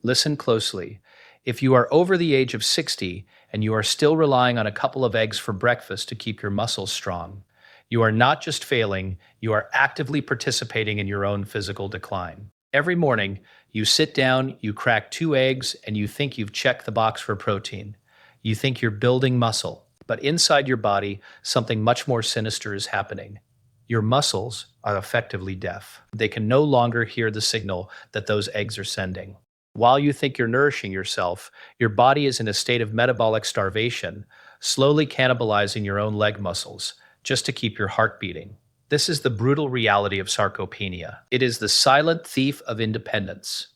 Listen closely. If you are over the age of 60 and you are still relying on a couple of eggs for breakfast to keep your muscles strong, you are not just failing, you are actively participating in your own physical decline. Every morning, you sit down, you crack 2 eggs, and you think you've checked the box for protein. You think you're building muscle, but inside your body, something much more sinister is happening. Your muscles are effectively deaf. They can no longer hear the signal that those eggs are sending. While you think you're nourishing yourself, your body is in a state of metabolic starvation, slowly cannibalizing your own leg muscles just to keep your heart beating. This is the brutal reality of sarcopenia. It is the silent thief of independence.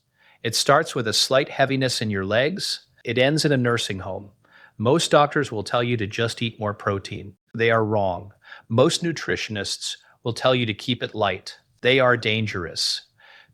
It starts with a slight heaviness in your legs. It ends in a nursing home. Most doctors will tell you to just eat more protein. They are wrong. Most nutritionists will tell you to keep it light. They are dangerous.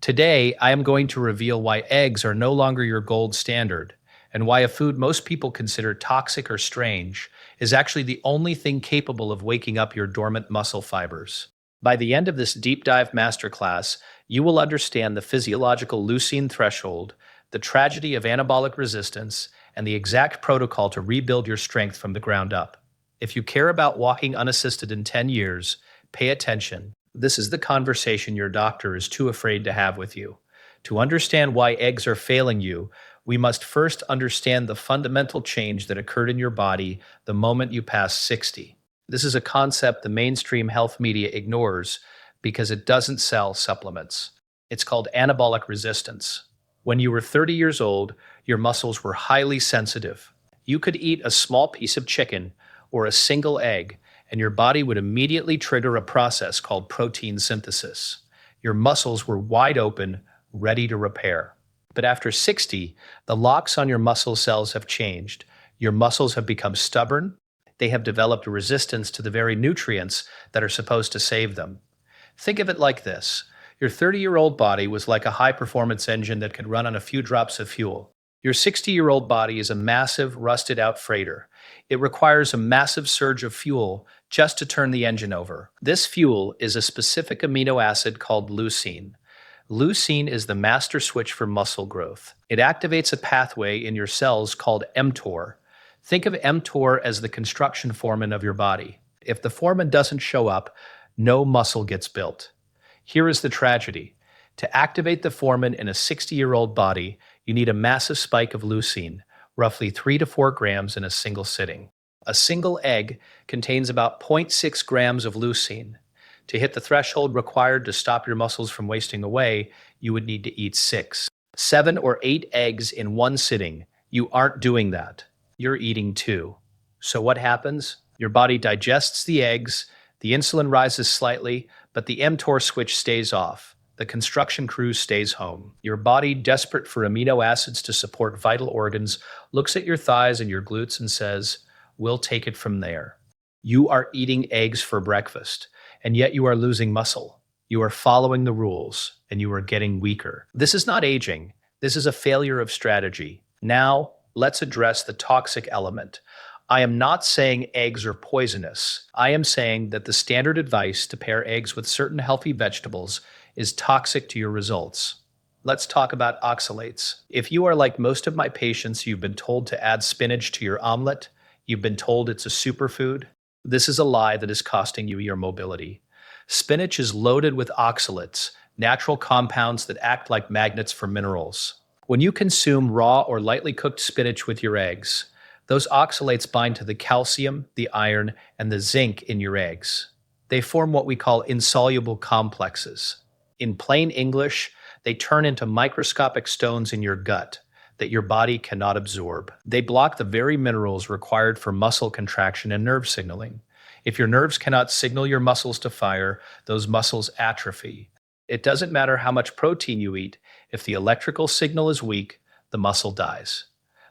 Today, I am going to reveal why eggs are no longer your gold standard, and why a food most people consider toxic or strange is actually the only thing capable of waking up your dormant muscle fibers. By the end of this deep dive masterclass, you will understand the physiological leucine threshold, the tragedy of anabolic resistance, and the exact protocol to rebuild your strength from the ground up. If you care about walking unassisted in 10 years, pay attention. This is the conversation your doctor is too afraid to have with you. To understand why eggs are failing you, we must first understand the fundamental change that occurred in your body the moment you passed 60. This is a concept the mainstream health media ignores because it doesn't sell supplements. It's called anabolic resistance. When you were 30 years old, your muscles were highly sensitive. You could eat a small piece of chicken or a single egg, and your body would immediately trigger a process called protein synthesis. Your muscles were wide open, ready to repair. But after 60, the locks on your muscle cells have changed. Your muscles have become stubborn. They have developed a resistance to the very nutrients that are supposed to save them. Think of it like this. Your 30-year-old body was like a high-performance engine that could run on a few drops of fuel. Your 60-year-old body is a massive, rusted-out freighter. It requires a massive surge of fuel just to turn the engine over. This fuel is a specific amino acid called leucine. Leucine is the master switch for muscle growth. It activates a pathway in your cells called mTOR. Think of mTOR as the construction foreman of your body. If the foreman doesn't show up, no muscle gets built. Here is the tragedy. To activate the foreman in a 60-year-old body, you need a massive spike of leucine, roughly 3 to 4 grams in a single sitting. A single egg contains about 0.6 grams of leucine. To hit the threshold required to stop your muscles from wasting away, you would need to eat 6, 7, or 8 eggs in one sitting. You aren't doing that. You're eating 2. So what happens? Your body digests the eggs, the insulin rises slightly, but the mTOR switch stays off. The construction crew stays home. Your body, desperate for amino acids to support vital organs, looks at your thighs and your glutes and says, "We'll take it from there." You are eating eggs for breakfast, and yet you are losing muscle. You are following the rules, and you are getting weaker. This is not aging. This is a failure of strategy. Now, let's address the toxic element. I am not saying eggs are poisonous. I am saying that the standard advice to pair eggs with certain healthy vegetables is toxic to your results. Let's talk about oxalates. If you are like most of my patients, you've been told to add spinach to your omelet, you've been told it's a superfood, this is a lie that is costing you your mobility. Spinach is loaded with oxalates, natural compounds that act like magnets for minerals. When you consume raw or lightly cooked spinach with your eggs, those oxalates bind to the calcium, the iron, and the zinc in your eggs. They form what we call insoluble complexes. In plain English, they turn into microscopic stones in your gut that your body cannot absorb. They block the very minerals required for muscle contraction and nerve signaling. If your nerves cannot signal your muscles to fire, those muscles atrophy. It doesn't matter how much protein you eat. If the electrical signal is weak, the muscle dies.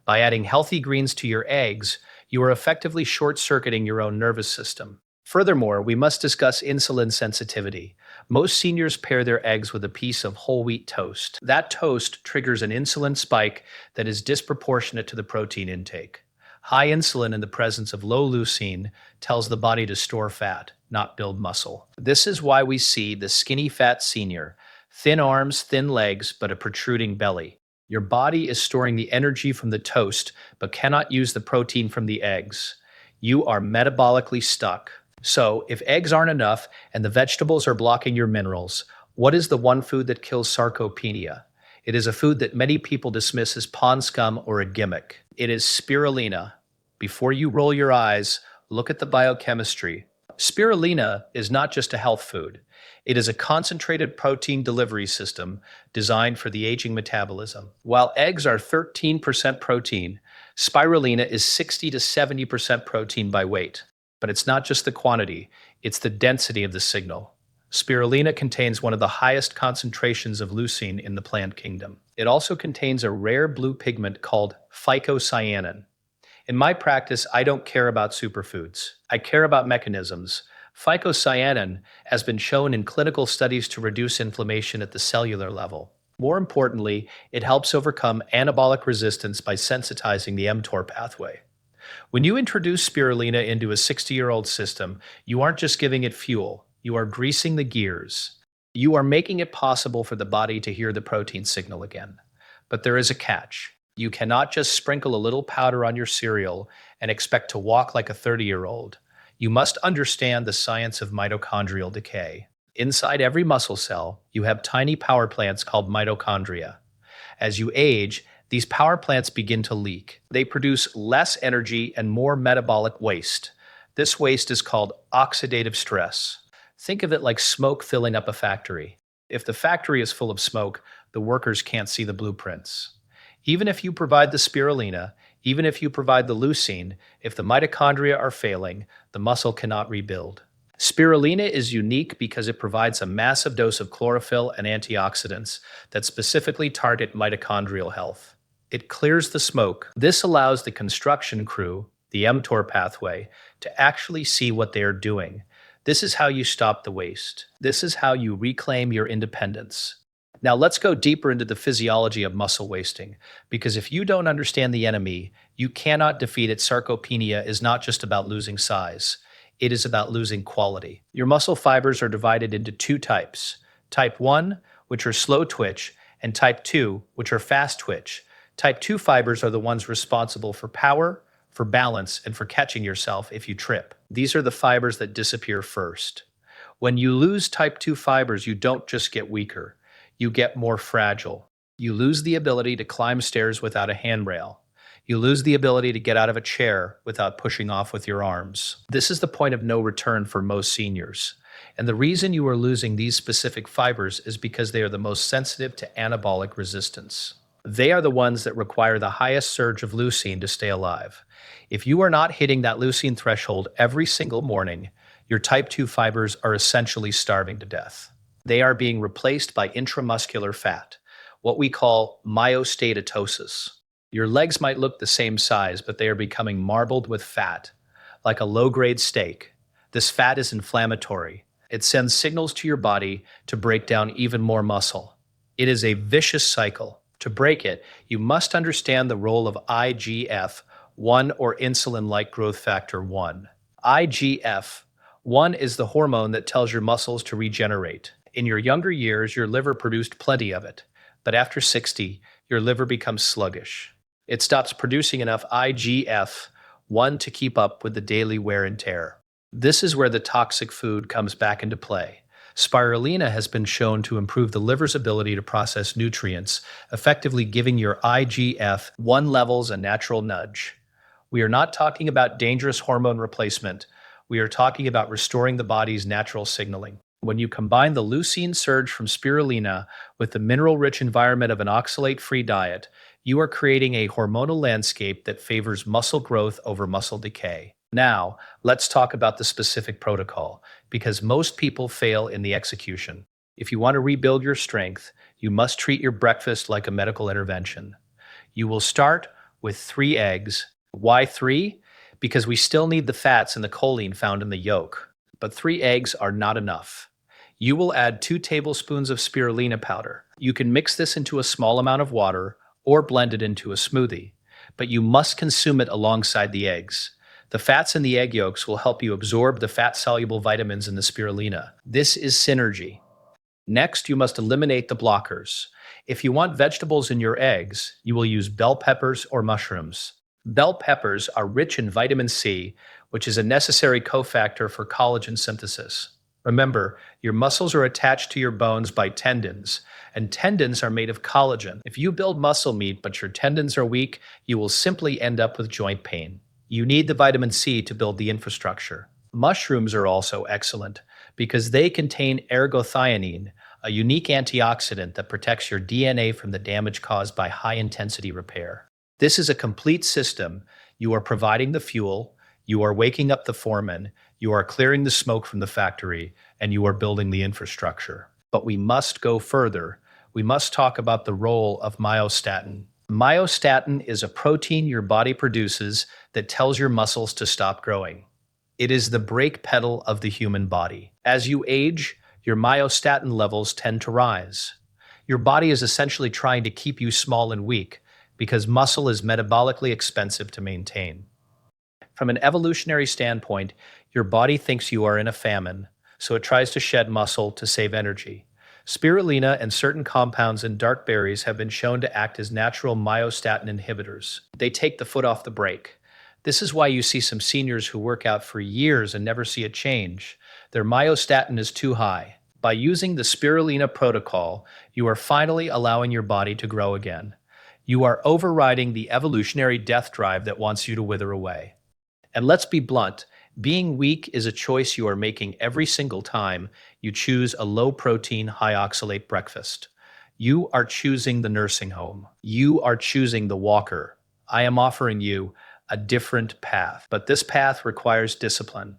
By adding healthy greens to your eggs, you are effectively short-circuiting your own nervous system. Furthermore, we must discuss insulin sensitivity. Most seniors pair their eggs with a piece of whole wheat toast. That toast triggers an insulin spike that is disproportionate to the protein intake. High insulin in the presence of low leucine tells the body to store fat, not build muscle. This is why we see the skinny fat senior, thin arms, thin legs, but a protruding belly. Your body is storing the energy from the toast, but cannot use the protein from the eggs. You are metabolically stuck. So, if eggs aren't enough and the vegetables are blocking your minerals, what is the one food that kills sarcopenia? It is a food that many people dismiss as pond scum or a gimmick. It is spirulina. Before you roll your eyes, look at the biochemistry. Spirulina is not just a health food. It is a concentrated protein delivery system designed for the aging metabolism. While eggs are 13% protein, spirulina is 60 to 70% protein by weight. But it's not just the quantity, it's the density of the signal. Spirulina contains one of the highest concentrations of leucine in the plant kingdom. It also contains a rare blue pigment called phycocyanin. In my practice, I don't care about superfoods. I care about mechanisms. Phycocyanin has been shown in clinical studies to reduce inflammation at the cellular level. More importantly, it helps overcome anabolic resistance by sensitizing the mTOR pathway. When you introduce spirulina into a 60-year-old system, you aren't just giving it fuel, you are greasing the gears. You are making it possible for the body to hear the protein signal again. But there is a catch. You cannot just sprinkle a little powder on your cereal and expect to walk like a 30-year-old. You must understand the science of mitochondrial decay. Inside every muscle cell, you have tiny power plants called mitochondria. As you age, these power plants begin to leak. They produce less energy and more metabolic waste. This waste is called oxidative stress. Think of it like smoke filling up a factory. If the factory is full of smoke, the workers can't see the blueprints. Even if you provide the spirulina, even if you provide the leucine, if the mitochondria are failing, the muscle cannot rebuild. Spirulina is unique because it provides a massive dose of chlorophyll and antioxidants that specifically target mitochondrial health. It clears the smoke. This allows the construction crew, the mTOR pathway, to actually see what they are doing. This is how you stop the waste. This is how you reclaim your independence. Now let's go deeper into the physiology of muscle wasting, because if you don't understand the enemy, you cannot defeat it. Sarcopenia is not just about losing size. It is about losing quality. Your muscle fibers are divided into two types. Type 1, which are slow twitch, and type 2, which are fast twitch. Type 2 fibers are the ones responsible for power, for balance, and for catching yourself if you trip. These are the fibers that disappear first. When you lose type 2 fibers, you don't just get weaker. You get more fragile. You lose the ability to climb stairs without a handrail. You lose the ability to get out of a chair without pushing off with your arms. This is the point of no return for most seniors. And the reason you are losing these specific fibers is because they are the most sensitive to anabolic resistance. They are the ones that require the highest surge of leucine to stay alive. If you are not hitting that leucine threshold every single morning, your type 2 fibers are essentially starving to death. They are being replaced by intramuscular fat, what we call myostatosis. Your legs might look the same size, but they are becoming marbled with fat, like a low-grade steak. This fat is inflammatory. It sends signals to your body to break down even more muscle. It is a vicious cycle. To break it, you must understand the role of IGF-1 or insulin-like growth factor 1. IGF-1 is the hormone that tells your muscles to regenerate. In your younger years, your liver produced plenty of it, but after 60, your liver becomes sluggish. It stops producing enough IGF-1 to keep up with the daily wear and tear. This is where the toxic food comes back into play. Spirulina has been shown to improve the liver's ability to process nutrients, effectively giving your IGF-1 levels a natural nudge. We are not talking about dangerous hormone replacement. We are talking about restoring the body's natural signaling. When you combine the leucine surge from spirulina with the mineral-rich environment of an oxalate-free diet, you are creating a hormonal landscape that favors muscle growth over muscle decay. Now, let's talk about the specific protocol, because most people fail in the execution. If you want to rebuild your strength, you must treat your breakfast like a medical intervention. You will start with 3 eggs. Why 3? Because we still need the fats and the choline found in the yolk. But 3 eggs are not enough. You will add 2 tablespoons of spirulina powder. You can mix this into a small amount of water or blend it into a smoothie, but you must consume it alongside the eggs. The fats in the egg yolks will help you absorb the fat-soluble vitamins in the spirulina. This is synergy. Next, you must eliminate the blockers. If you want vegetables in your eggs, you will use bell peppers or mushrooms. Bell peppers are rich in vitamin C, which is a necessary cofactor for collagen synthesis. Remember, your muscles are attached to your bones by tendons, and tendons are made of collagen. If you build muscle meat but your tendons are weak, you will simply end up with joint pain. You need the vitamin C to build the infrastructure. Mushrooms are also excellent because they contain ergothioneine, a unique antioxidant that protects your DNA from the damage caused by high-intensity repair. This is a complete system. You are providing the fuel, you are waking up the foreman, you are clearing the smoke from the factory, and you are building the infrastructure. But we must go further. We must talk about the role of myostatin. Myostatin is a protein your body produces that tells your muscles to stop growing. It is the brake pedal of the human body. As you age, your myostatin levels tend to rise. Your body is essentially trying to keep you small and weak because muscle is metabolically expensive to maintain. From an evolutionary standpoint, your body thinks you are in a famine, so it tries to shed muscle to save energy. Spirulina and certain compounds in dark berries have been shown to act as natural myostatin inhibitors. They take the foot off the brake. This is why you see some seniors who work out for years and never see a change. Their myostatin is too high. By using the spirulina protocol, you are finally allowing your body to grow again. You are overriding the evolutionary death drive that wants you to wither away. And let's be blunt, being weak is a choice you are making every single time you choose a low-protein, high-oxalate breakfast. You are choosing the nursing home. You are choosing the walker. I am offering you a different path, but this path requires discipline.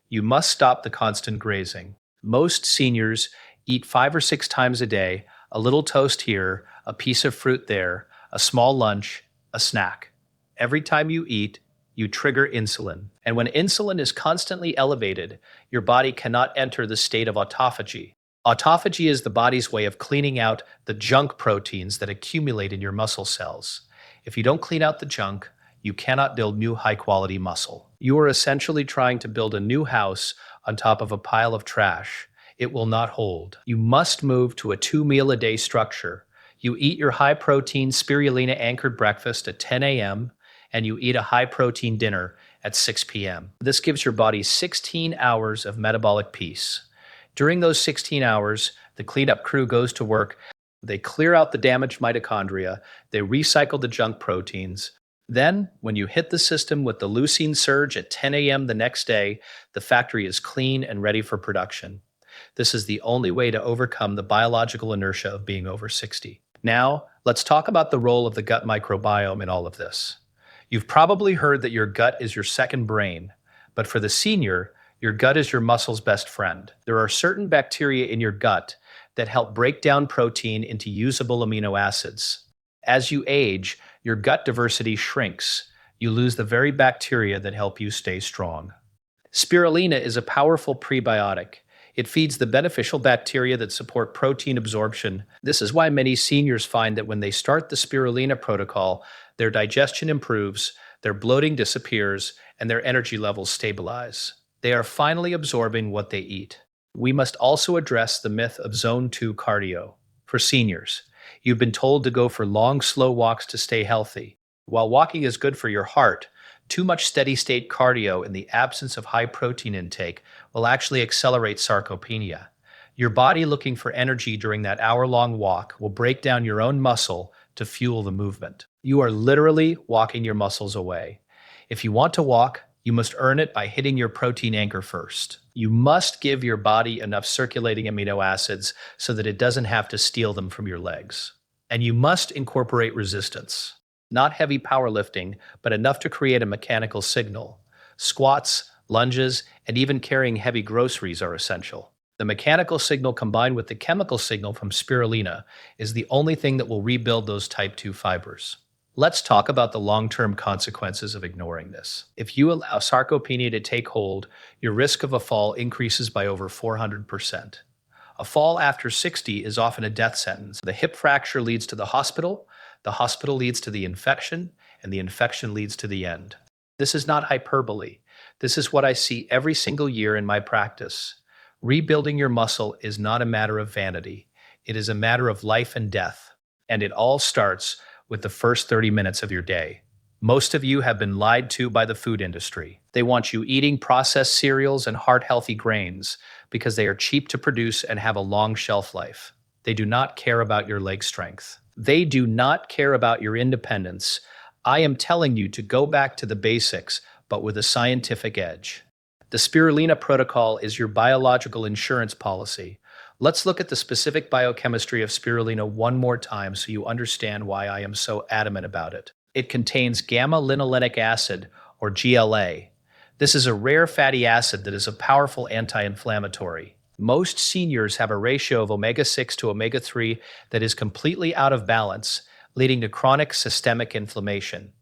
You must stop the constant grazing. Most seniors eat 5 or 6 times a day, a little toast here, a piece of fruit there, a small lunch, a snack. Every time you eat, you trigger insulin. And when insulin is constantly elevated, your body cannot enter the state of autophagy. Autophagy is the body's way of cleaning out the junk proteins that accumulate in your muscle cells. If you don't clean out the junk, you cannot build new high-quality muscle. You are essentially trying to build a new house on top of a pile of trash. It will not hold. You must move to a 2-meal-a-day structure. You eat your high-protein spirulina-anchored breakfast at 10 a.m., and you eat a high-protein dinner at 6 p.m. This gives your body 16 hours of metabolic peace. During those 16 hours, the cleanup crew goes to work. They clear out the damaged mitochondria. They recycle the junk proteins. Then, when you hit the system with the leucine surge at 10 a.m. the next day, the factory is clean and ready for production. This is the only way to overcome the biological inertia of being over 60. Now, let's talk about the role of the gut microbiome in all of this. You've probably heard that your gut is your second brain, but for the senior, your gut is your muscle's best friend. There are certain bacteria in your gut that help break down protein into usable amino acids. As you age, your gut diversity shrinks. You lose the very bacteria that help you stay strong. Spirulina is a powerful prebiotic. It feeds the beneficial bacteria that support protein absorption. This is why many seniors find that when they start the spirulina protocol, their digestion improves, their bloating disappears, and their energy levels stabilize. They are finally absorbing what they eat. We must also address the myth of Zone 2 cardio. For seniors, you've been told to go for long, slow walks to stay healthy. While walking is good for your heart, too much steady-state cardio in the absence of high protein intake will actually accelerate sarcopenia. Your body looking for energy during that hour-long walk will break down your own muscle to fuel the movement. You are literally walking your muscles away. If you want to walk, you must earn it by hitting your protein anchor first. You must give your body enough circulating amino acids so that it doesn't have to steal them from your legs. And you must incorporate resistance. Not heavy powerlifting, but enough to create a mechanical signal. Squats, lunges, and even carrying heavy groceries are essential. The mechanical signal combined with the chemical signal from spirulina is the only thing that will rebuild those type 2 fibers. Let's talk about the long-term consequences of ignoring this. If you allow sarcopenia to take hold, your risk of a fall increases by over 400%. A fall after 60 is often a death sentence. The hip fracture leads to the hospital leads to the infection, and the infection leads to the end. This is not hyperbole. This is what I see every single year in my practice. Rebuilding your muscle is not a matter of vanity. It is a matter of life and death. And it all starts with the first 30 minutes of your day. Most of you have been lied to by the food industry. They want you eating processed cereals and heart-healthy grains because they are cheap to produce and have a long shelf life. They do not care about your leg strength. They do not care about your independence. I am telling you to go back to the basics, but with a scientific edge. The spirulina protocol is your biological insurance policy. Let's look at the specific biochemistry of spirulina one more time so you understand why I am so adamant about it. It contains gamma-linolenic acid, or GLA. This is a rare fatty acid that is a powerful anti-inflammatory. Most seniors have a ratio of omega-6 to omega-3 that is completely out of balance, leading to chronic systemic inflammation.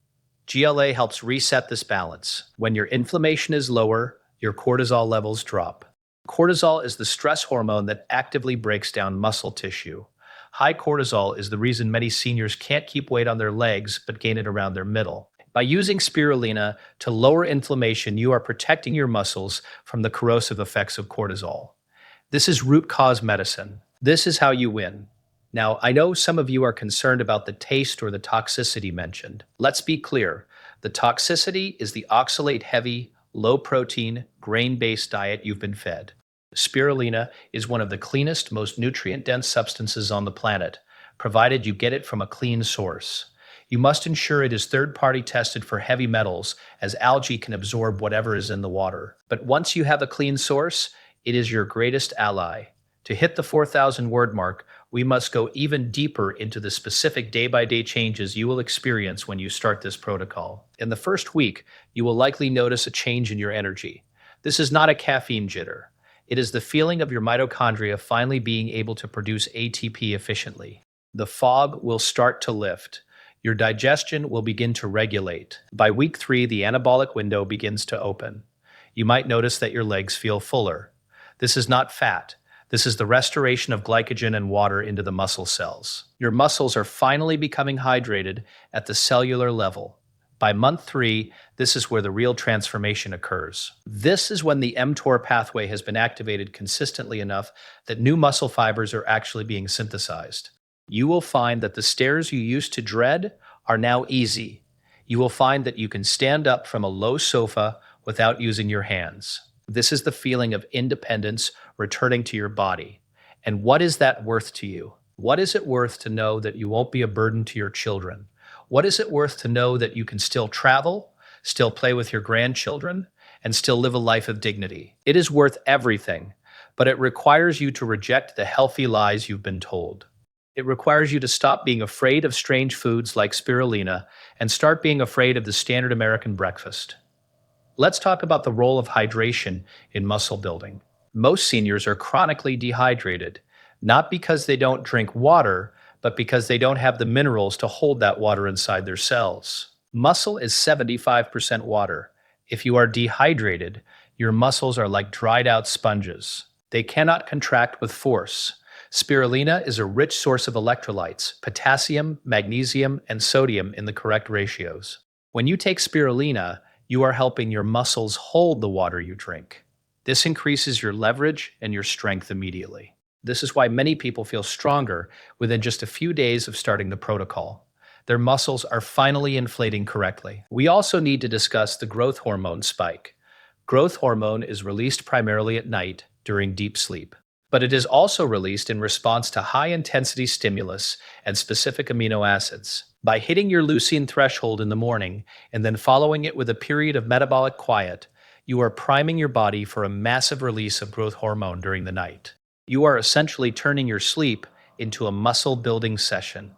GLA helps reset this balance. When your inflammation is lower, your cortisol levels drop. Cortisol is the stress hormone that actively breaks down muscle tissue. High cortisol is the reason many seniors can't keep weight on their legs but gain it around their middle. By using spirulina to lower inflammation, you are protecting your muscles from the corrosive effects of cortisol. This is root cause medicine. This is how you win. Now, I know some of you are concerned about the taste or the toxicity mentioned. Let's be clear. The toxicity is the oxalate-heavy, low-protein, grain-based diet you've been fed. Spirulina is one of the cleanest, most nutrient-dense substances on the planet, provided you get it from a clean source. You must ensure it is third-party tested for heavy metals, as algae can absorb whatever is in the water. But once you have a clean source, it is your greatest ally. To hit the 4,000-word mark, we must go even deeper into the specific day-by-day changes you will experience when you start this protocol. In the first week, you will likely notice a change in your energy. This is not a caffeine jitter. It is the feeling of your mitochondria finally being able to produce ATP efficiently. The fog will start to lift. Your digestion will begin to regulate. By week 3, the anabolic window begins to open. You might notice that your legs feel fuller. This is not fat. This is the restoration of glycogen and water into the muscle cells. Your muscles are finally becoming hydrated at the cellular level. By month 3, this is where the real transformation occurs. This is when the mTOR pathway has been activated consistently enough that new muscle fibers are actually being synthesized. You will find that the stairs you used to dread are now easy. You will find that you can stand up from a low sofa without using your hands. This is the feeling of independence returning to your body. And what is that worth to you? What is it worth to know that you won't be a burden to your children? What is it worth to know that you can still travel, still play with your grandchildren, and still live a life of dignity? It is worth everything, but it requires you to reject the healthy lies you've been told. It requires you to stop being afraid of strange foods like spirulina and start being afraid of the standard American breakfast. Let's talk about the role of hydration in muscle building. Most seniors are chronically dehydrated, not because they don't drink water, but because they don't have the minerals to hold that water inside their cells. Muscle is 75% water. If you are dehydrated, your muscles are like dried out sponges. They cannot contract with force. Spirulina is a rich source of electrolytes, potassium, magnesium, and sodium in the correct ratios. When you take spirulina, you are helping your muscles hold the water you drink. This increases your leverage and your strength immediately. This is why many people feel stronger within just a few days of starting the protocol. Their muscles are finally inflating correctly. We also need to discuss the growth hormone spike. Growth hormone is released primarily at night during deep sleep, but it is also released in response to high-intensity stimulus and specific amino acids. By hitting your leucine threshold in the morning and then following it with a period of metabolic quiet, you are priming your body for a massive release of growth hormone during the night. You are essentially turning your sleep into a muscle-building session.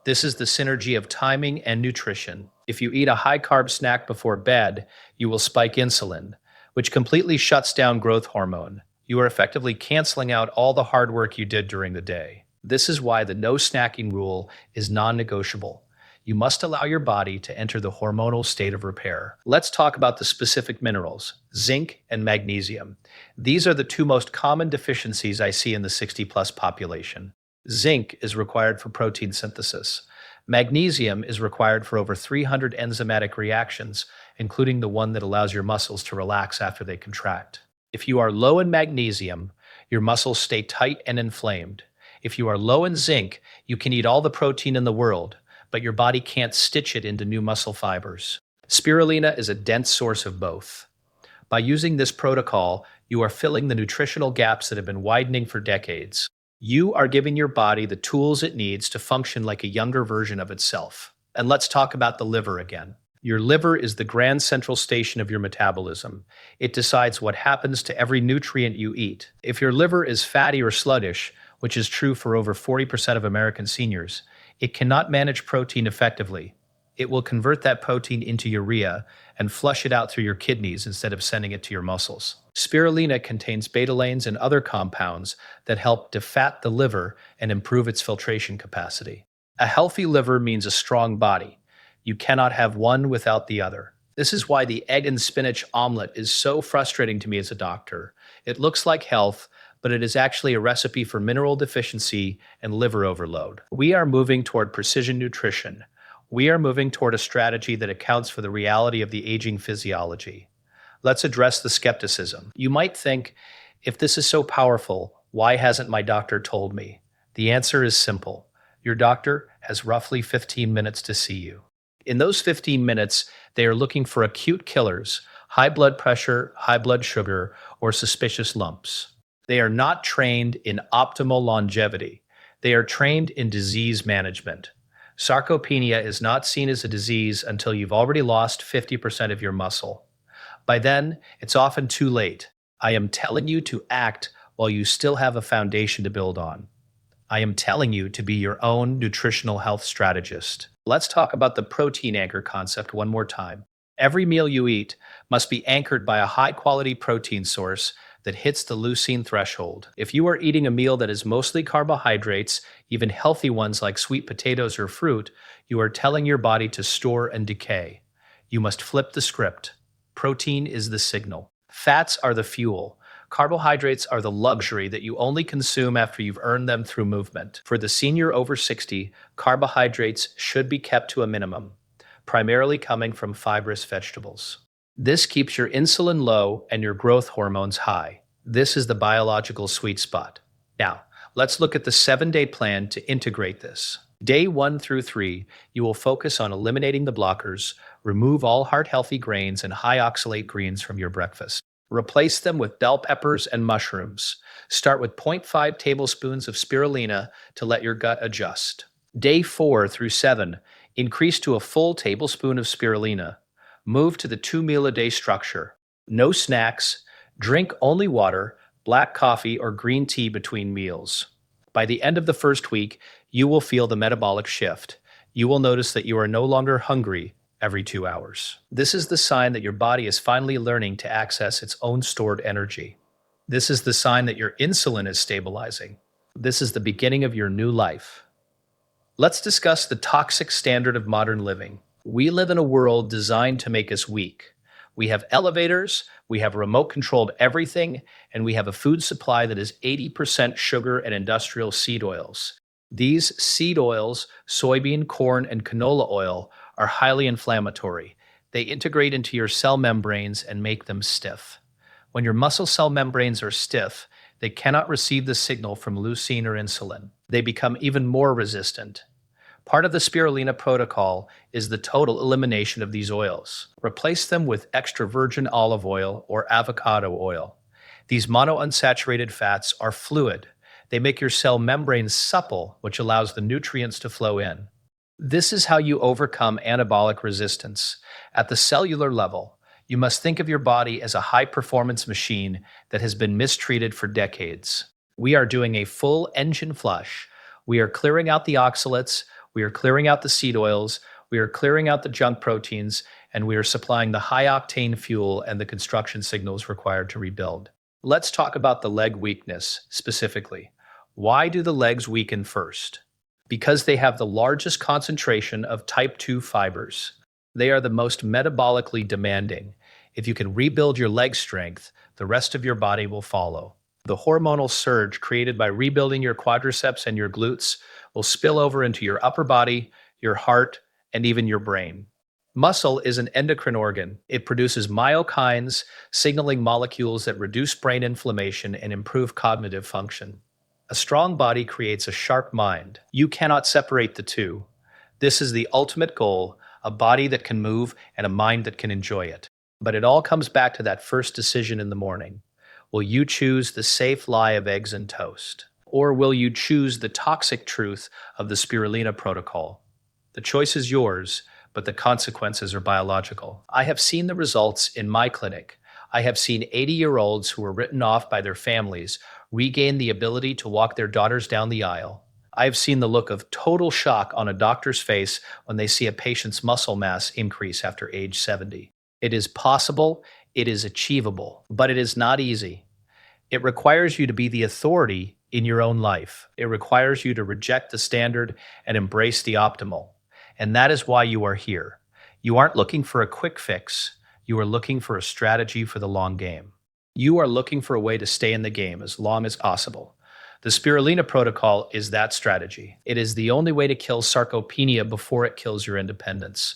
This is the synergy of timing and nutrition. If you eat a high-carb snack before bed, you will spike insulin, which completely shuts down growth hormone. You are effectively canceling out all the hard work you did during the day. This is why the no snacking rule is non-negotiable. You must allow your body to enter the hormonal state of repair. Let's talk about the specific minerals, zinc and magnesium. These are the two most common deficiencies I see in the 60-plus population. Zinc is required for protein synthesis. Magnesium is required for over 300 enzymatic reactions, including the one that allows your muscles to relax after they contract. If you are low in magnesium, Your muscles stay tight and inflamed. If you are low in zinc, you can eat all the protein in the world, but your body can't stitch it into new muscle fibers. Spirulina is a dense source of both. By using this protocol, you are filling the nutritional gaps that have been widening for decades. You are giving your body the tools it needs to function like a younger version of itself. And let's talk about the liver again. Your liver is the grand central station of your metabolism. It decides what happens to every nutrient you eat. If your liver is fatty or sluggish, which is true for over 40% of American seniors, it cannot manage protein effectively. It will convert that protein into urea and flush it out through your kidneys instead of sending it to your muscles. Spirulina contains betalains and other compounds that help defat the liver and improve its filtration capacity. A healthy liver means a strong body. You cannot have one without the other. This is why the egg and spinach omelet is so frustrating to me as a doctor. It looks like health, but it is actually a recipe for mineral deficiency and liver overload. We are moving toward precision nutrition. We are moving toward a strategy that accounts for the reality of the aging physiology. Let's address the skepticism. You might think, if this is so powerful, why hasn't my doctor told me? The answer is simple. Your doctor has roughly 15 minutes to see you. In those 15 minutes, they are looking for acute killers, high blood pressure, high blood sugar, or suspicious lumps. They are not trained in optimal longevity. They are trained in disease management. Sarcopenia is not seen as a disease until you've already lost 50% of your muscle. By then, it's often too late. I am telling you to act while you still have a foundation to build on. I am telling you to be your own nutritional health strategist. Let's talk about the protein anchor concept one more time. Every meal you eat must be anchored by a high-quality protein source that hits the leucine threshold. If you are eating a meal that is mostly carbohydrates, even healthy ones like sweet potatoes or fruit, you are telling your body to store and decay. You must flip the script. Protein is the signal. Fats are the fuel. Carbohydrates are the luxury that you only consume after you've earned them through movement. For the senior over 60, carbohydrates should be kept to a minimum, primarily coming from fibrous vegetables. This keeps your insulin low and your growth hormones high. This is the biological sweet spot. Now, let's look at the 7-day plan to integrate this. Day 1 through 3, you will focus on eliminating the blockers, remove all heart-healthy grains and high oxalate greens from your breakfast. Replace them with bell peppers and mushrooms. Start with 0.5 tablespoons of spirulina to let your gut adjust. Day 4 through 7, increase to a full tablespoon of spirulina. Move to the 2-meal-a-day structure. No snacks, drink only water, black coffee, or green tea between meals. By the end of the first week, you will feel the metabolic shift. You will notice that you are no longer hungry every 2 hours. This is the sign that your body is finally learning to access its own stored energy. This is the sign that your insulin is stabilizing. This is the beginning of your new life. Let's discuss the toxic standard of modern living. We live in a world designed to make us weak. We have elevators, we have remote-controlled everything, and we have a food supply that is 80% sugar and industrial seed oils. These seed oils, soybean, corn, and canola oil, are highly inflammatory. They integrate into your cell membranes and make them stiff. When your muscle cell membranes are stiff, they cannot receive the signal from leucine or insulin. They become even more resistant. Part of the spirulina protocol is the total elimination of these oils. Replace them with extra virgin olive oil or avocado oil. These monounsaturated fats are fluid. They make your cell membranes supple, which allows the nutrients to flow in. This is how you overcome anabolic resistance. At the cellular level, you must think of your body as a high-performance machine that has been mistreated for decades. We are doing a full engine flush. We are clearing out the oxalates, we are clearing out the seed oils, we are clearing out the junk proteins, and we are supplying the high-octane fuel and the construction signals required to rebuild. Let's talk about the leg weakness specifically. Why do the legs weaken first? Because they have the largest concentration of type 2 fibers. They are the most metabolically demanding. If you can rebuild your leg strength, the rest of your body will follow. The hormonal surge created by rebuilding your quadriceps and your glutes will spill over into your upper body, your heart, and even your brain. Muscle is an endocrine organ. It produces myokines, signaling molecules that reduce brain inflammation and improve cognitive function. A strong body creates a sharp mind. You cannot separate the two. This is the ultimate goal, a body that can move and a mind that can enjoy it. But it all comes back to that first decision in the morning. Will you choose the safe lie of eggs and toast? Or will you choose the toxic truth of the spirulina protocol? The choice is yours, but the consequences are biological. I have seen the results in my clinic. I have seen 80-year-olds who were written off by their families regain the ability to walk their daughters down the aisle. I have seen the look of total shock on a doctor's face when they see a patient's muscle mass increase after age 70. It is possible, it is achievable, but it is not easy. It requires you to be the authority in your own life. It requires you to reject the standard and embrace the optimal. And that is why you are here. You aren't looking for a quick fix. You are looking for a strategy for the long game. You are looking for a way to stay in the game as long as possible. The spirulina protocol is that strategy. It is the only way to kill sarcopenia before it kills your independence.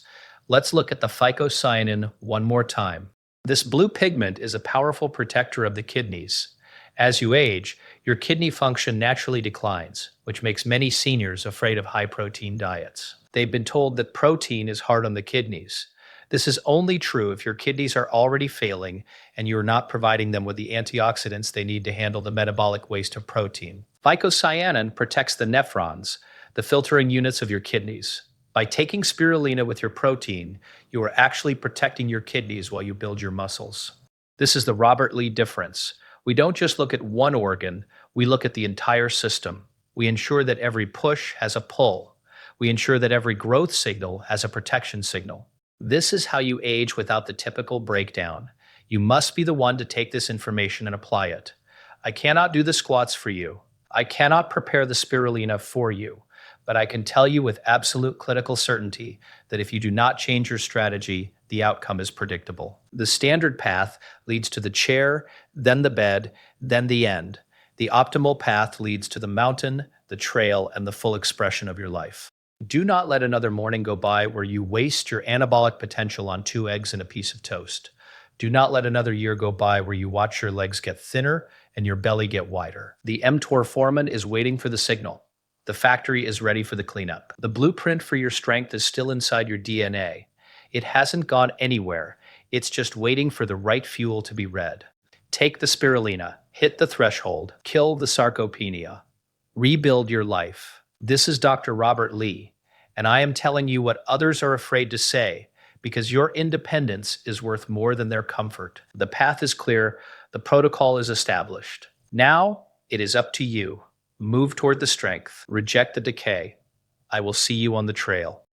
Let's look at the phycocyanin one more time. This blue pigment is a powerful protector of the kidneys. As you age, your kidney function naturally declines, which makes many seniors afraid of high-protein diets. They've been told that protein is hard on the kidneys. This is only true if your kidneys are already failing and you're not providing them with the antioxidants they need to handle the metabolic waste of protein. Phycocyanin protects the nephrons, the filtering units of your kidneys. By taking spirulina with your protein, you are actually protecting your kidneys while you build your muscles. This is the Robert Lee difference. We don't just look at one organ, we look at the entire system. We ensure that every push has a pull. We ensure that every growth signal has a protection signal. This is how you age without the typical breakdown. You must be the one to take this information and apply it. I cannot do the squats for you. I cannot prepare the spirulina for you. But I can tell you with absolute clinical certainty that if you do not change your strategy, the outcome is predictable. The standard path leads to the chair, then the bed, then the end. The optimal path leads to the mountain, the trail, and the full expression of your life. Do not let another morning go by where you waste your anabolic potential on 2 eggs and a piece of toast. Do not let another year go by where you watch your legs get thinner and your belly get wider. The mTOR foreman is waiting for the signal. The factory is ready for the cleanup. The blueprint for your strength is still inside your DNA. It hasn't gone anywhere. It's just waiting for the right fuel to be read. Take the spirulina, hit the threshold, kill the sarcopenia, rebuild your life. This is Dr. Robert Lee, and I am telling you what others are afraid to say because your independence is worth more than their comfort. The path is clear, the protocol is established. Now it is up to you. Move toward the strength, reject the decay. I will see you on the trail.